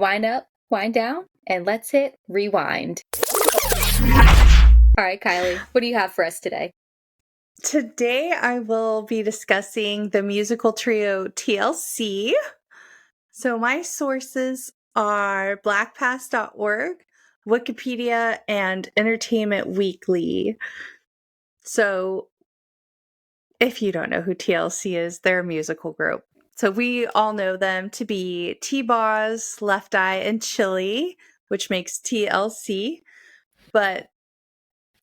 Wind up, wind down, and let's hit rewind. All right, Kylie, what do you have for us today? Today I will be discussing the musical trio TLC. So my sources are blackpast.org, Wikipedia, and Entertainment Weekly. So if you don't know who TLC is, they're a musical group. So we all know them to be T-Boz, Left Eye, and Chilli, which makes TLC. But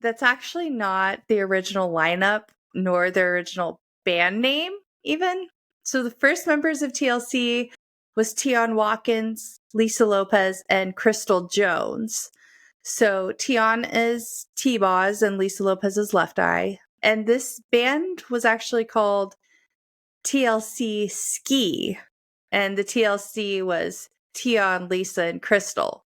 that's actually not the original lineup, nor the original band name, even. So the first members of TLC was Tion Watkins, Lisa Lopez, and Crystal Jones. So Tion is T-Boz and Lisa Lopez is Left Eye. And this band was actually called TLC Ski. And the TLC was Tion, Lisa, and Crystal.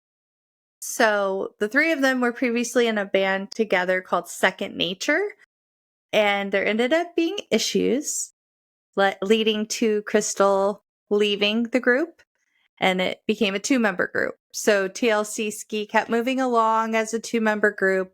So the three of them were previously in a band together called Second Nature, and there ended up being issues leading to Crystal leaving the group, and it became a two-member group. So TLC Ski kept moving along as a two-member group,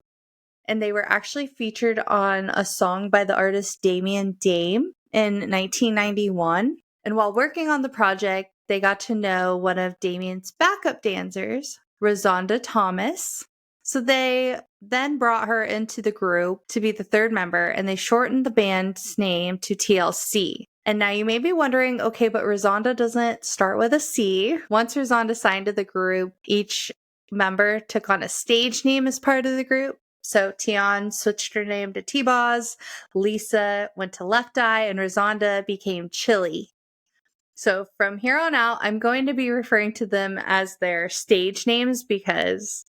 and they were actually featured on a song by the artist Damian Dame in 1991. And while working on the project, they got to know one of Damian's backup dancers, Rosonda Thomas. So they then brought her into the group to be the third member, and they shortened the band's name to TLC. And now you may be wondering, okay, but Rosonda doesn't start with a C. Once Rosonda signed to the group, each member took on a stage name as part of the group. So Tion switched her name to T-Boz, Lisa went to Left Eye, and Rosonda became Chilli. So from here on out, I'm going to be referring to them as their stage names because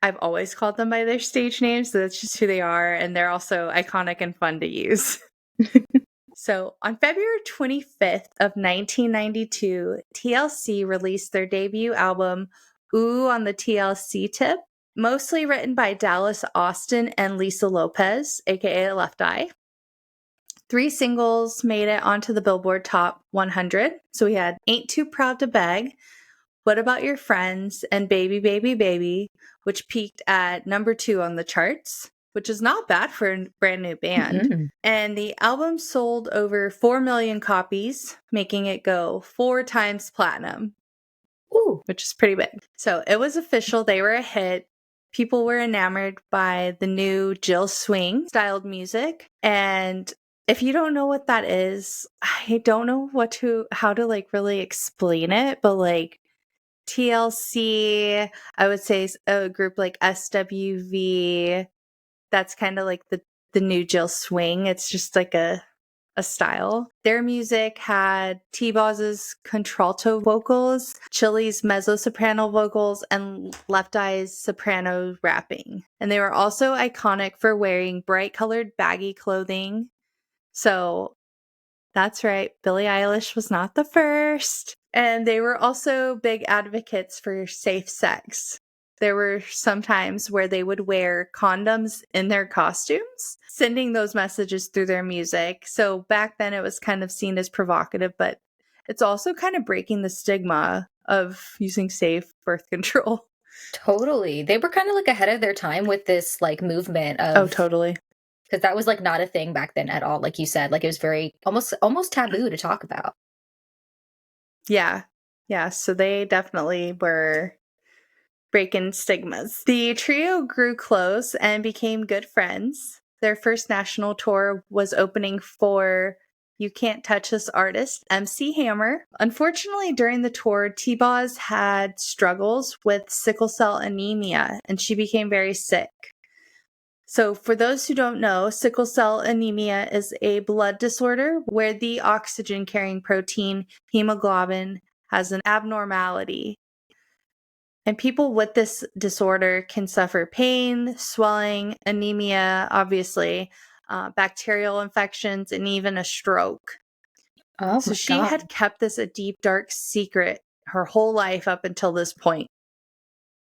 I've always called them by their stage names. So that's just who they are. And they're also iconic and fun to use. So on February 25th of 1992, TLC released their debut album, Ooooooooh on the TLC Tip, mostly written by Dallas Austin and Lisa Lopez, aka Left Eye. 3 singles made it onto the Billboard Top 100. So we had Ain't Too Proud to Beg, What About Your Friends, and Baby, Baby, Baby, which peaked at number 2 on the charts, which is not bad for a brand new band. Mm-hmm. And the album sold over 4 million copies, making it go 4 times platinum. Ooh. Which is pretty big. So it was official. They were a hit. People were enamored by the new Jill Swing styled music. And if you don't know what that is, I don't know how to like really explain it, but like TLC, I would say a group like SWV, that's kind of like the new Jill Swing. It's just like a style. Their music had T-Boz's contralto vocals, Chilli's mezzo-soprano vocals, and Left Eye's soprano rapping. And they were also iconic for wearing bright-colored baggy clothing. So that's right, Billie Eilish was not the first. And they were also big advocates for safe sex. There were some times where they would wear condoms in their costumes, sending those messages through their music. So back then it was kind of seen as provocative, but it's also kind of breaking the stigma of using safe birth control. Totally. They were kind of like ahead of their time with this like movement of... Oh, totally. Because that was like not a thing back then at all. Like you said, like it was very almost taboo to talk about. Yeah. Yeah. So they definitely were breaking stigmas. The trio grew close and became good friends. Their first national tour was opening for You Can't Touch Us artist MC Hammer. Unfortunately, during the tour, T-Boz had struggles with sickle cell anemia, and she became very sick. So for those who don't know, sickle cell anemia is a blood disorder where the oxygen-carrying protein hemoglobin has an abnormality. And people with this disorder can suffer pain, swelling, anemia, obviously, bacterial infections, and even a stroke. Oh, So my she God. had kept this a deep, dark secret her whole life up until this point.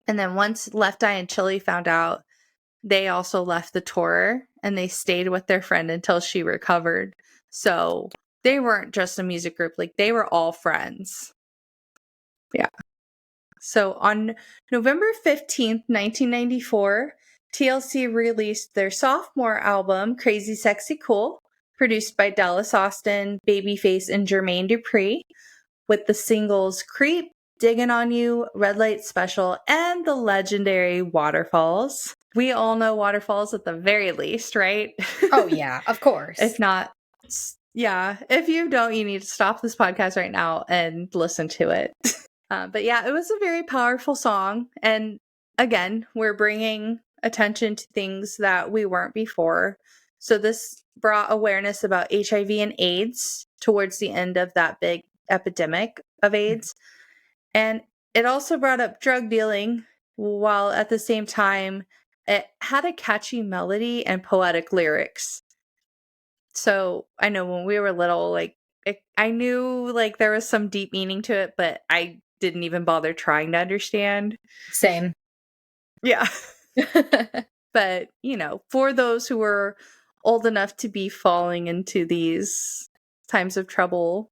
And then once Left Eye and Chilli found out, they also left the tour and they stayed with their friend until she recovered. So they weren't just a music group, like they were all friends. Yeah. So on November 15th, 1994, TLC released their sophomore album, Crazy Sexy Cool, produced by Dallas Austin, Babyface, and Jermaine Dupri, with the singles Creep, Diggin' on You, Red Light Special, and the legendary Waterfalls. We all know Waterfalls at the very least, right? Oh, yeah, of course. If not, yeah. If you don't, you need to stop this podcast right now and listen to it. But yeah, it was a very powerful song. And again, we're bringing attention to things that we weren't before. So this brought awareness about HIV and AIDS towards the end of that big epidemic of AIDS. And it also brought up drug dealing, while at the same time, it had a catchy melody and poetic lyrics. So I know when we were little, like, I knew like there was some deep meaning to it, but I didn't even bother trying to understand. Same. Yeah. But, you know, for those who were old enough to be falling into these times of trouble,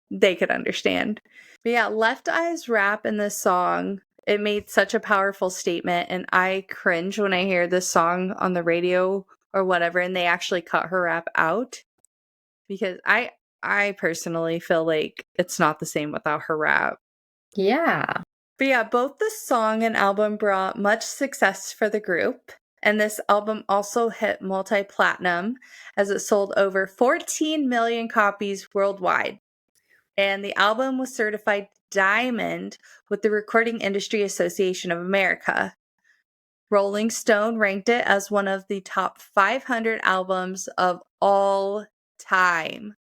they could understand. But yeah, Left Eye's rap in this song, it made such a powerful statement, and I cringe when I hear this song on the radio or whatever, and they actually cut her rap out, because I personally feel like it's not the same without her rap. Yeah. But yeah, both the song and album brought much success for the group. And this album also hit multi-platinum as it sold over 14 million copies worldwide. And the album was certified diamond with the Recording Industry Association of America. Rolling Stone ranked it as one of the top 500 albums of all time.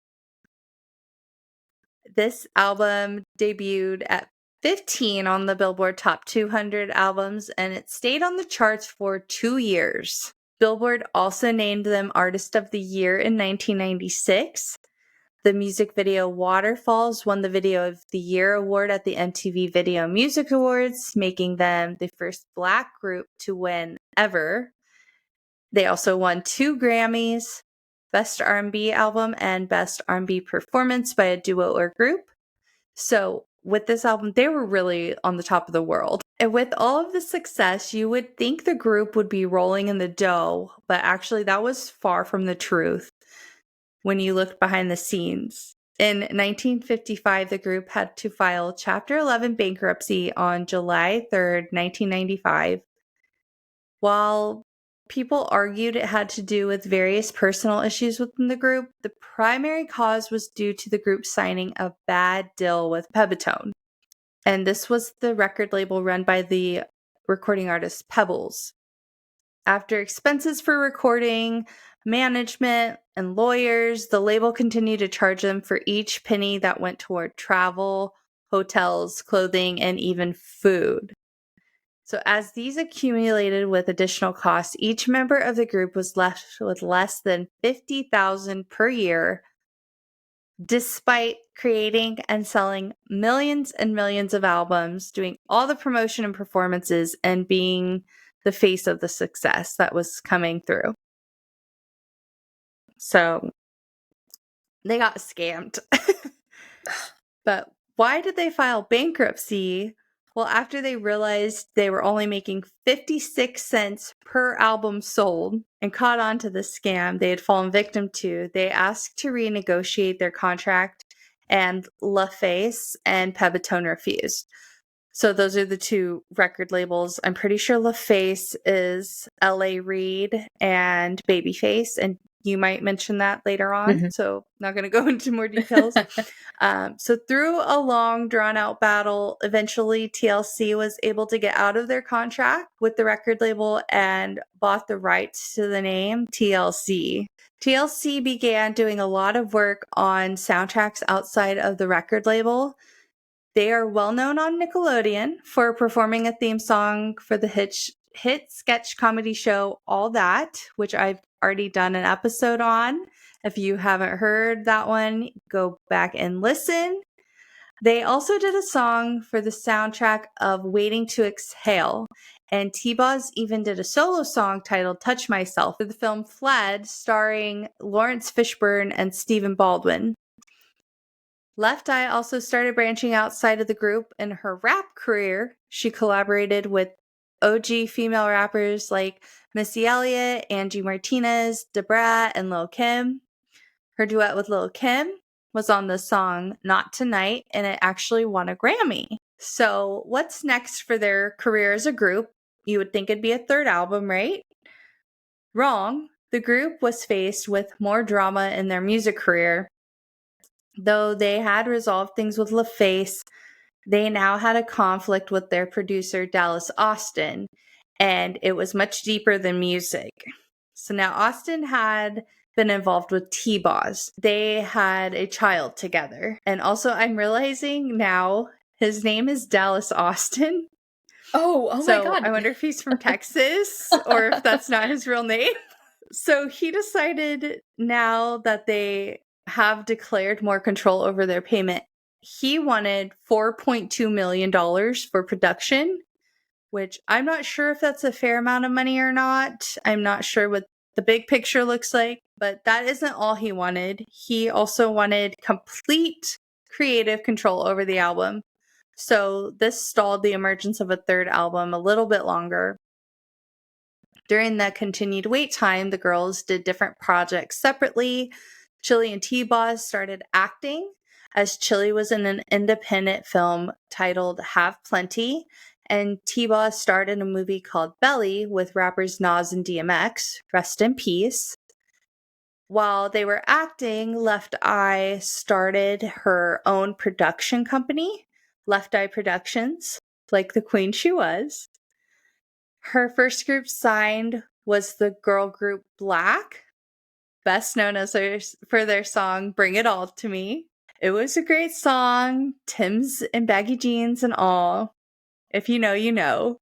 This album debuted at 15 on the Billboard Top 200 albums, and it stayed on the charts for 2 years. Billboard also named them Artist of the Year in 1996. The music video Waterfalls won the Video of the Year award at the MTV Video Music Awards, making them the first Black group to win ever. They also won 2 Grammys, Best R&B Album and Best R&B Performance by a Duo or Group. So with this album, they were really on the top of the world. And with all of the success, you would think the group would be rolling in the dough, but actually that was far from the truth when you looked behind the scenes. In 1955, the group had to file Chapter 11 bankruptcy on July 3rd, 1995. While people argued it had to do with various personal issues within the group, the primary cause was due to the group signing a bad deal with Pebetone. And this was the record label run by the recording artist Pebbles. After expenses for recording, management, and lawyers, the label continued to charge them for each penny that went toward travel, hotels, clothing, and even food. So as these accumulated with additional costs, each member of the group was left with less than $50,000 per year, despite creating and selling millions and millions of albums, doing all the promotion and performances, and being the face of the success that was coming through. So they got scammed. But why did they file bankruptcy? Well, after they realized they were only making 56 cents per album sold and caught on to the scam they had fallen victim to, they asked to renegotiate their contract, and LaFace and Pebetone refused. So those are the 2 record labels. I'm pretty sure LaFace is L.A. Reid and Babyface, and you might mention that later on. Mm-hmm. So not going to go into more details. So through a long, drawn-out battle, eventually TLC was able to get out of their contract with the record label and bought the rights to the name TLC. TLC began doing a lot of work on soundtracks outside of the record label. They are well known on Nickelodeon for performing a theme song for the hit sketch comedy show All That, which I've already done an episode on. If you haven't heard that one, go back and listen. They also did a song for the soundtrack of Waiting to Exhale, and T-Boz even did a solo song titled Touch Myself for the film Fled, starring Lawrence Fishburne and Stephen Baldwin. Left Eye also started branching outside of the group. In her rap career, she collaborated with OG female rappers like Missy Elliott, Angie Martinez, Da Brat, and Lil' Kim. Her duet with Lil' Kim was on the song Not Tonight, and it actually won a Grammy. So what's next for their career as a group? You would think it'd be a third album, right? Wrong. The group was faced with more drama in their music career. Though they had resolved things with LaFace, they now had a conflict with their producer, Dallas Austin, and it was much deeper than music. So now Austin had been involved with T-Boz. They had a child together. And also, I'm realizing now his name is Dallas Austin. Oh my God. I wonder if he's from Texas or if that's not his real name. So he decided now that they have declared more control over their payment, he wanted $4.2 million for production, which I'm not sure if that's a fair amount of money or not. I'm not sure what the big picture looks like, but that isn't all he wanted. He also wanted complete creative control over the album. So this stalled the emergence of a third album a little bit longer. During the continued wait time, the girls did different projects separately. Chilli and T-Boz started acting, as Chilli was in an independent film titled Have Plenty, and T-Boz starred in a movie called Belly with rappers Nas and DMX, rest in peace. While they were acting, Left Eye started her own production company, Left Eye Productions, like the queen she was. Her first group signed was the girl group Black, best known as for their song Bring It All to Me. It was a great song, Tim's and baggy jeans and all. If you know, you know.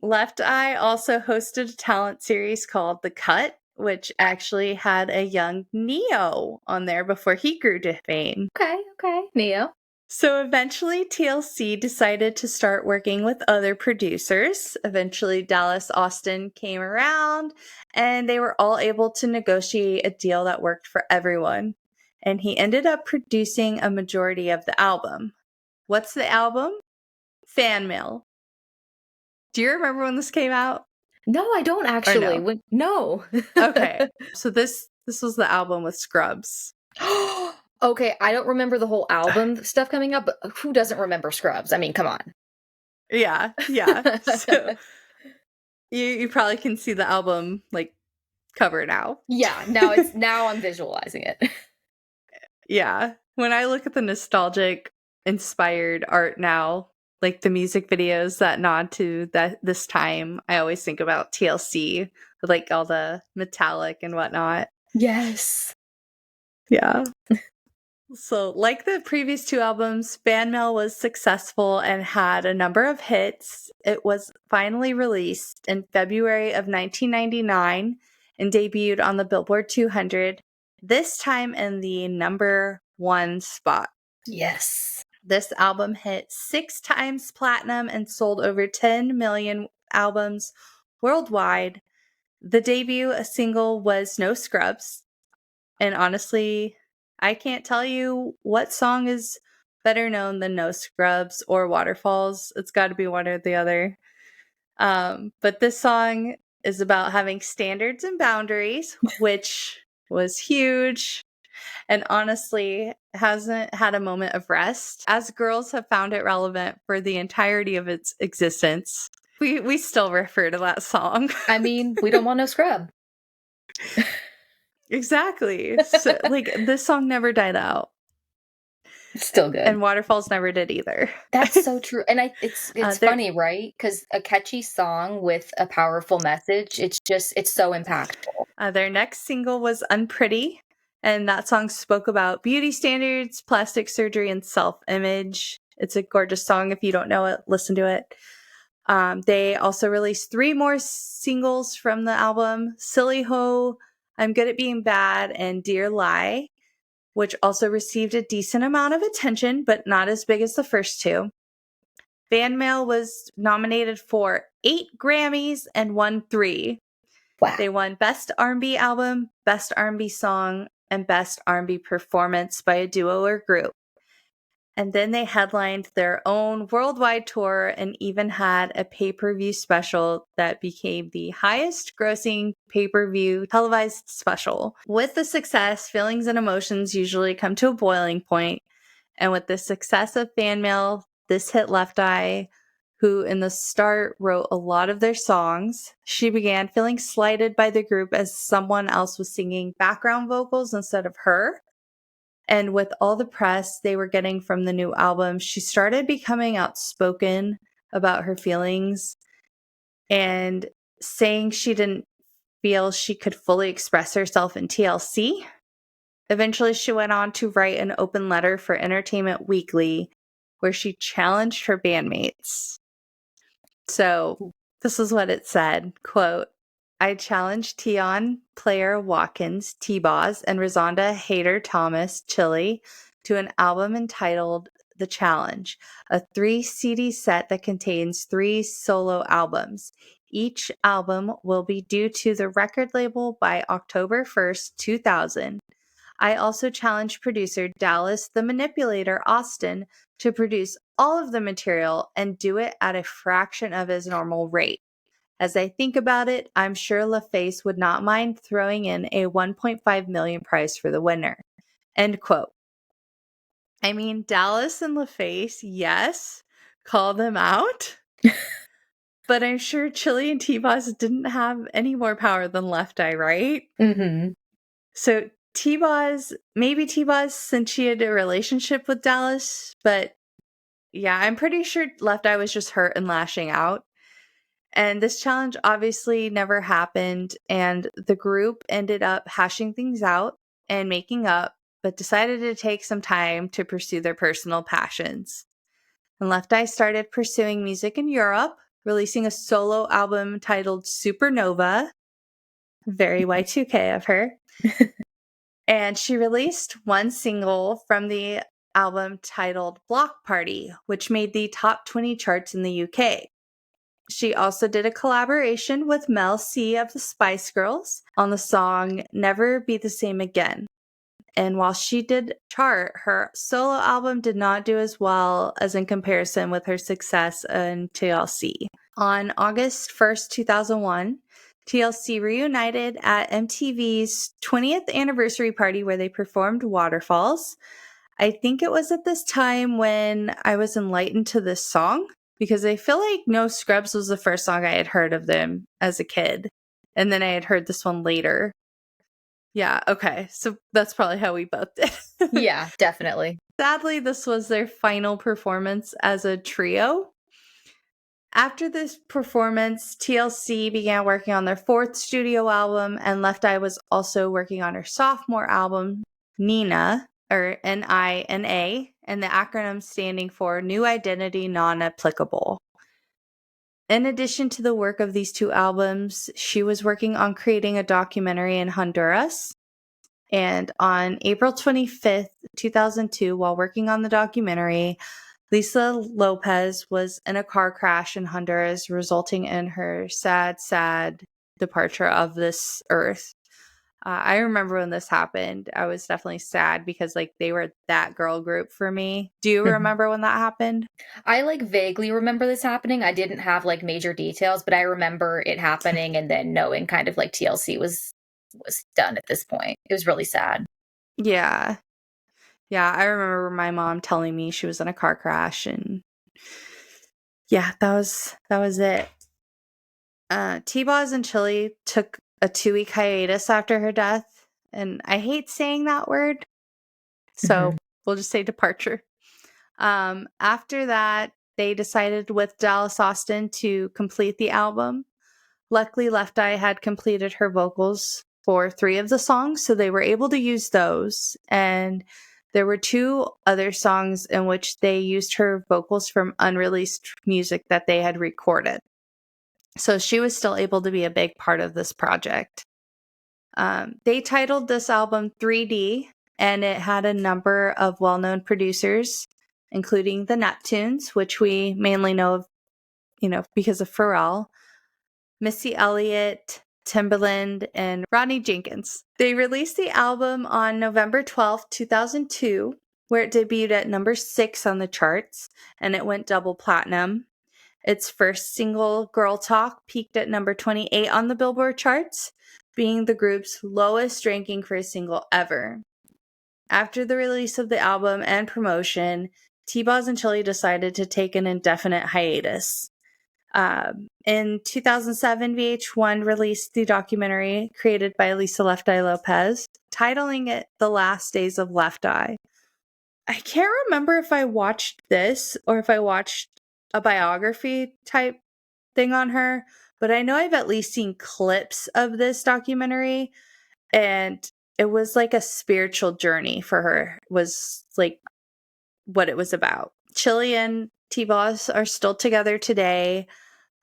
Left Eye also hosted a talent series called The Cut, which actually had a young Neo on there before he grew to fame. Okay, Neo. So eventually TLC decided to start working with other producers. Eventually Dallas Austin came around and they were all able to negotiate a deal that worked for everyone. And he ended up producing a majority of the album. What's the album? Fan Mail. Do you remember when this came out? No, I don't actually. No? No. Okay. So this was the album with Scrubs. Okay, I don't remember the whole album stuff coming up, but who doesn't remember Scrubs? I mean, come on. Yeah. So you probably can see the album like cover now. Yeah, now I'm visualizing it. Yeah. When I look at the nostalgic inspired art now, like the music videos that nod to this time, I always think about TLC with like all the metallic and whatnot. Yes. Yeah. So, like the previous two albums, Fan Mail was successful and had a number of hits. It was finally released in February of 1999 and debuted on the Billboard 200, this time in the number 1 spot. Yes. This album hit 6 times platinum and sold over 10 million albums worldwide. The debut single was No Scrubs. And honestly, I can't tell you what song is better known than No Scrubs or Waterfalls. It's got to be one or the other. But this song is about having standards and boundaries, which was huge. And honestly, hasn't had a moment of rest. As girls have found it relevant for the entirety of its existence, we still refer to that song. I mean, we don't want no scrub. Exactly. So, like, this song never died out. It's still good. And Waterfalls never did either. That's so true. And it's funny, right? Because a catchy song with a powerful message, it's so impactful. Their next single was Unpretty. And that song spoke about beauty standards, plastic surgery, and self-image. It's a gorgeous song. If you don't know it, listen to it. They also released 3 more singles from the album, Silly Ho, I'm Good at Being Bad, and Dear Lie, which also received a decent amount of attention, but not as big as the first 2. Fan Mail was nominated for 8 Grammys and won 3. Wow. They won Best R&B Album, Best R&B Song, and Best R&B Performance by a Duo or Group. And then they headlined their own worldwide tour and even had a pay-per-view special that became the highest grossing pay-per-view televised special. With the success, feelings and emotions usually come to a boiling point. And with the success of fan mail, this hit Left Eye, who in the start wrote a lot of their songs. She began feeling slighted by the group as someone else was singing background vocals instead of her. And with all the press they were getting from the new album, she started becoming outspoken about her feelings and saying she didn't feel she could fully express herself in TLC. Eventually, she went on to write an open letter for Entertainment Weekly where she challenged her bandmates. So this is what it said, quote, I challenge Tion Player Watkins, T-Boz, and Rosanda Hader Thomas, Chilli, to an album entitled The Challenge, a 3 CD set that contains 3 solo albums. Each album will be due to the record label by October 1st, 2000. I also challenge producer Dallas the Manipulator Austin to produce all of the material and do it at a fraction of his normal rate. As I think about it, I'm sure LaFace would not mind throwing in a $1.5 million prize for the winner. End quote. I mean, Dallas and LaFace, yes, call them out. But I'm sure Chilli and T-Boz didn't have any more power than Left Eye, right? Mm-hmm. So maybe T-Boz, since she had a relationship with Dallas, but yeah, I'm pretty sure Left Eye was just hurt and lashing out. And this challenge obviously never happened, and the group ended up hashing things out and making up, but decided to take some time to pursue their personal passions. And Left Eye started pursuing music in Europe, releasing a solo album titled Supernova. Very Y2K of her. And she released one single from the album titled Block Party, which made the top 20 charts in the UK. She also did a collaboration with Mel C of the Spice Girls on the song Never Be the Same Again. And while she did chart, her solo album did not do as well as in comparison with her success in TLC. On August 1st, 2001, TLC reunited at MTV's 20th anniversary party where they performed Waterfalls. I think it was at this time when I was enlightened to this song, because I feel like No Scrubs was the first song I had heard of them as a kid. And then I had heard this one later. Yeah, okay. So that's probably how we both did. Yeah, definitely. Sadly, this was their final performance as a trio. After this performance, TLC began working on their 4th studio album, and Left Eye was also working on her sophomore album, Nina, or Nina, and the acronym standing for New Identity Non-Applicable. In addition to the work of these 2 albums, she was working on creating a documentary in Honduras. And on April 25th, 2002, while working on the documentary, Lisa Lopez was in a car crash in Honduras, resulting in her sad, sad departure of this earth. I remember when this happened, I was definitely sad because they were that girl group for me. Do you remember when that happened? I vaguely remember this happening. I didn't have major details, but I remember it happening and then knowing kind of TLC was done at this point. It was really sad. Yeah. Yeah, I remember my mom telling me she was in a car crash, and yeah, that was it. T-Boz and Chilli took a 2-week hiatus after her death, and I hate saying that word, so we'll just say departure. After that, they decided with Dallas Austin to complete the album. Luckily, Left Eye had completed her vocals for 3 of the songs, so they were able to use those. And there were 2 other songs in which they used her vocals from unreleased music that they had recorded. So she was still able to be a big part of this project. They titled this album 3D, and it had a number of well-known producers, including the Neptunes, which we mainly know of, because of Pharrell, Missy Elliott, Timbaland, and Rodney Jenkins. They released the album on November 12th, 2002, where it debuted at number 6 on the charts, and it went double platinum. Its first single, Girl Talk, peaked at number 28 on the Billboard charts, being the group's lowest ranking for a single ever. After the release of the album and promotion, T-Boz and Chilli decided to take an indefinite hiatus. In 2007, VH1 released the documentary created by Lisa Left Eye Lopez, titling it The Last Days of Left Eye. I can't remember if I watched this or if I watched a biography type thing on her, but I know I've at least seen clips of this documentary, and it was like a spiritual journey for her, was like what it was about. Chilli and T-Boz are still together today,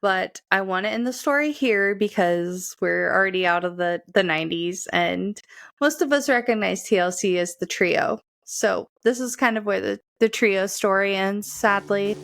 but I want to end the story here because we're already out of the 90s, and most of us recognize TLC as the trio. So this is kind of where the trio story ends, sadly.